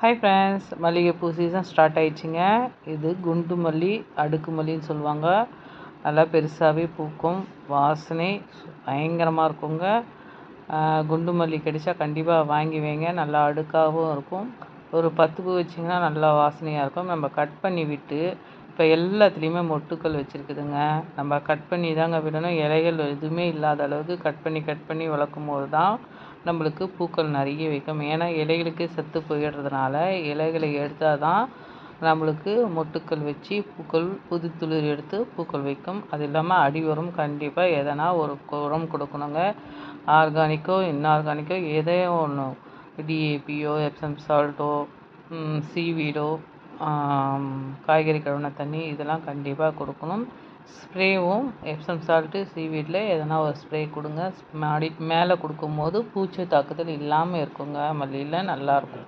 Hi friends, மல்லிகைப்பூ season start ஆயிடுச்சுங்க. இது குண்டு மல்லி, அடுக்கு மல்லின்னு சொல்லுவாங்க. நல்லா பெருசாகவே பூக்கும், வாசனை பயங்கரமாக இருக்குங்க. குண்டு மல்லி கிடைச்சா கண்டிப்பாக வாங்கி வைங்க. நல்லா அடுக்காகவும் இருக்கும். ஒரு 10 பூ வச்சிங்கன்னா நல்லா வாசனையாக இருக்கும். நம்ம கட் பண்ணி விட்டு இப்போ எல்லாத்துலேயுமே மொட்டுக்கள் வச்சுருக்குதுங்க. நம்ம கட் பண்ணி தாங்க விடணும். இலைகள் எதுவுமே இல்லாத அளவுக்கு கட் பண்ணி வளர்க்கும் போது தான் நம்மளுக்கு பூக்கள் நிறைய வைக்கும். ஏன்னா இலைகளுக்கே செத்து போயிடுறதுனால இலைகளை எடுத்தால் தான் நம்மளுக்கு மொட்டுக்கள் வச்சு பூக்கள் புது துளிர் எடுத்து பூக்கள் வைக்கும். அது இல்லாமல் அடி உரம் கண்டிப்பாக எதனா ஒரு உரம் கொடுக்கணுங்க. ஆர்கானிக்கோ இன்ஆர்கானிக்கோ எதோ ஒன்று, டிஏபியோ எப்சம் சால்ட்டோ சீவீடோ காய்கறி கழுவின தண்ணி இதெல்லாம் கண்டிப்பாக கொடுக்கணும். ஸ்ப்ரேவும் எப்சம் சால்ட்டு சீவீடில் எதனா ஒரு ஸ்ப்ரே கொடுங்க. மேலே கொடுக்கும்போது பூச்சி தாக்குதல் இல்லாமல் இருக்குங்க. மல்லியில் நல்லாயிருக்கும்.